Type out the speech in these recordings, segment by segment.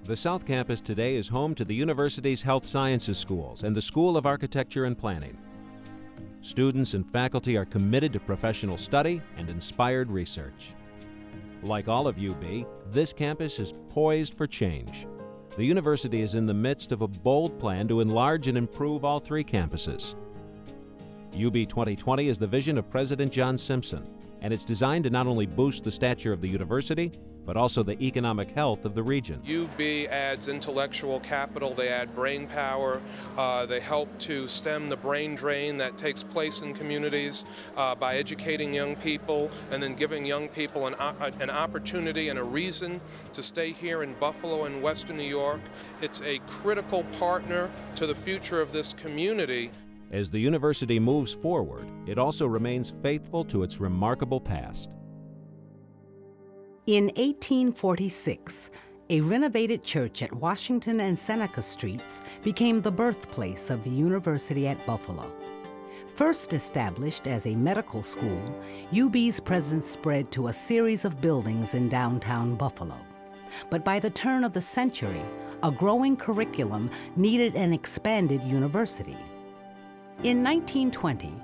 The South Campus today is home to the university's health sciences schools and the School of Architecture and Planning. Students and faculty are committed to professional study and inspired research. Like all of UB, this campus is poised for change. The university is in the midst of a bold plan to enlarge and improve all three campuses. UB 2020 is the vision of President John Simpson, and it's designed to not only boost the stature of the university, but also the economic health of the region. UB adds intellectual capital, they add brain power, they help to stem the brain drain that takes place in communities by educating young people and then giving young people an opportunity and a reason to stay here in Buffalo and Western New York. It's a critical partner to the future of this community. As the university moves forward, it also remains faithful to its remarkable past. In 1846, a renovated church at Washington and Seneca Streets became the birthplace of the University at Buffalo. First established as a medical school, UB's presence spread to a series of buildings in downtown Buffalo. But by the turn of the century, a growing curriculum needed an expanded university. In 1920,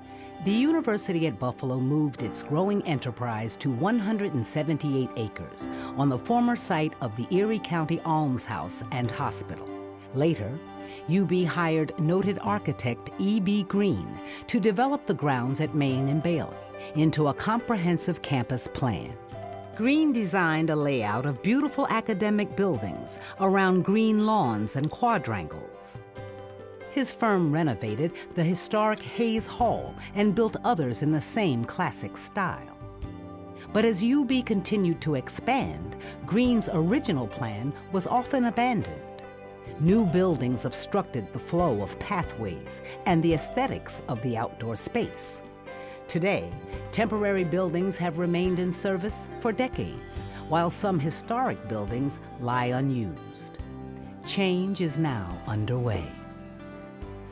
the University at Buffalo moved its growing enterprise to 178 acres on the former site of the Erie County Almshouse and Hospital. Later, UB hired noted architect E.B. Green to develop the grounds at Main and Bailey into a comprehensive campus plan. Green designed a layout of beautiful academic buildings around green lawns and quadrangles. His firm renovated the historic Hayes Hall and built others in the same classic style. But as UB continued to expand, Green's original plan was often abandoned. New buildings obstructed the flow of pathways and the aesthetics of the outdoor space. Today, temporary buildings have remained in service for decades, while some historic buildings lie unused. Change is now underway.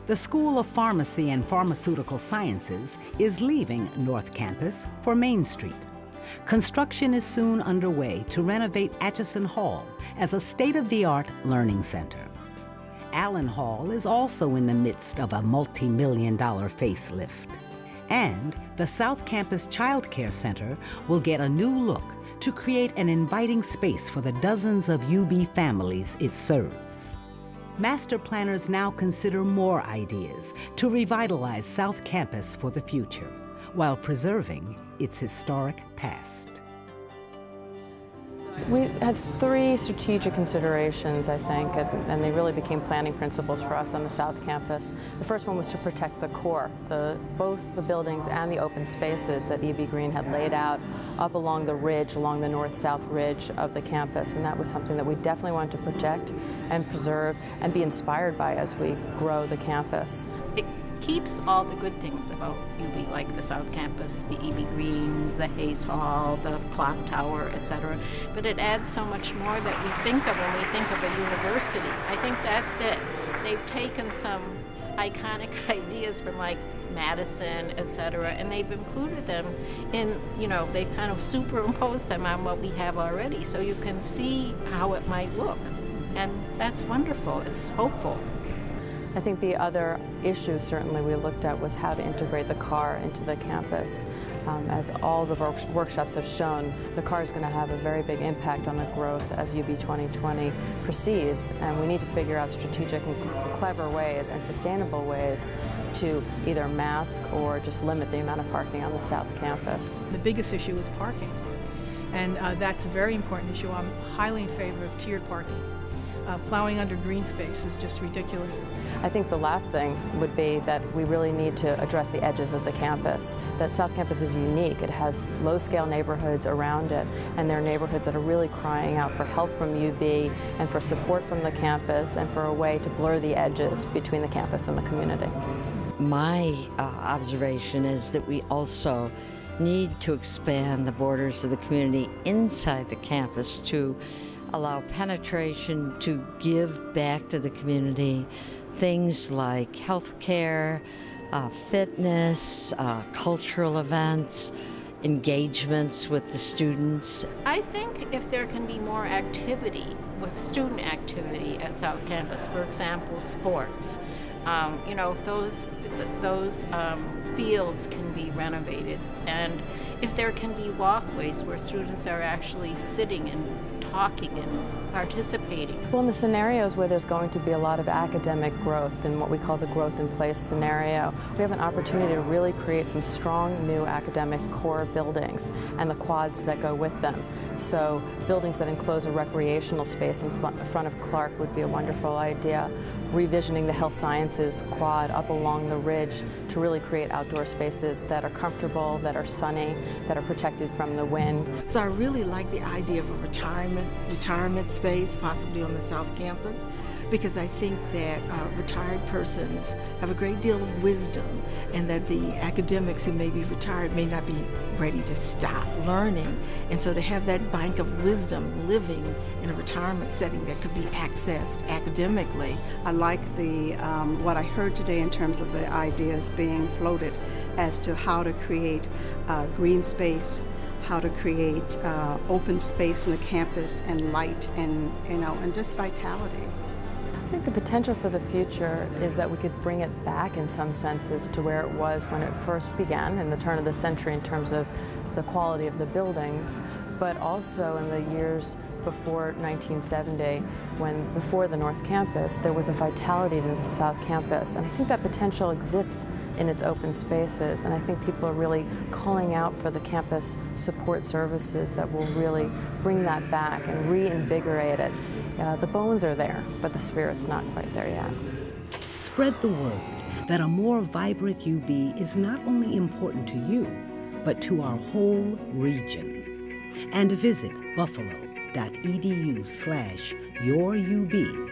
The School of Pharmacy and Pharmaceutical Sciences is leaving North Campus for Main Street. Construction is soon underway to renovate Atchison Hall as a state-of-the-art learning center. Allen Hall is also in the midst of a multi-million-dollar facelift. And the South Campus Child Care Center will get a new look to create an inviting space for the dozens of UB families it serves. Master planners now consider more ideas to revitalize South Campus for the future, while preserving its historic past. We had three strategic considerations, I think, and they really became planning principles for us on the South Campus. The first one was to protect the core, both the buildings and the open spaces that E.B. Green had laid out up along the ridge, along the north-south ridge of the campus, and that was something that we definitely wanted to protect and preserve and be inspired by as we grow the campus. It keeps all the good things about UB, like the South Campus, the E.B. Green, the Hayes Hall, the clock tower, etc. But it adds so much more that we think of when we think of a university. I think that's it. They've taken some iconic ideas from like Madison, etc., and they've included them in, they've kind of superimposed them on what we have already, so you can see how it might look. And that's wonderful. It's hopeful. I think the other issue certainly we looked at was how to integrate the car into the campus. As all the workshops have shown, the car is going to have a very big impact on the growth as UB 2020 proceeds, and we need to figure out strategic and clever ways and sustainable ways to either mask or just limit the amount of parking on the South Campus. The biggest issue is parking, and that's a very important issue. I'm highly in favor of tiered parking. Plowing under green space is just ridiculous. I think the last thing would be that we really need to address the edges of the campus. That South Campus is unique. It has low-scale neighborhoods around it, and there are neighborhoods that are really crying out for help from UB and for support from the campus and for a way to blur the edges between the campus and the community. My observation is that we also need to expand the borders of the community inside the campus to allow penetration, to give back to the community things like health care, fitness, cultural events, engagements with the students. I think if there can be more activity with student activity at South Campus. For example, sports. You know, if those fields can be renovated, and if there can be walkways where students are actually sitting and talking and participating. Well, in the scenarios where there's going to be a lot of academic growth in what we call the growth in place scenario, we have an opportunity to really create some strong new academic core buildings and the quads that go with them. So buildings that enclose a recreational space in front of Clark would be a wonderful idea. Revisioning the health sciences quad up along the ridge to really create outdoor spaces that are comfortable, that are sunny, that are protected from the wind. So I really like the idea of a retirement space, possibly on the South Campus, because I think that retired persons have a great deal of wisdom, and that the academics who may be retired may not be ready to stop learning. And so to have that bank of wisdom living in a retirement setting that could be accessed academically. I like the what I heard today in terms of the ideas being floated as to how to create green space, how to create open space in the campus, and light, and and just vitality. I think the potential for the future is that we could bring it back in some senses to where it was when it first began in the turn of the century in terms of the quality of the buildings, but also in the years before 1970, before the North Campus, there was a vitality to the South Campus, and I think that potential exists in its open spaces, and I think people are really calling out for the campus support services that will really bring that back and reinvigorate it. The bones are there, but the spirit's not quite there yet. Spread the word that a more vibrant UB is not only important to you, but to our whole region. And visit buffalo.edu/yourub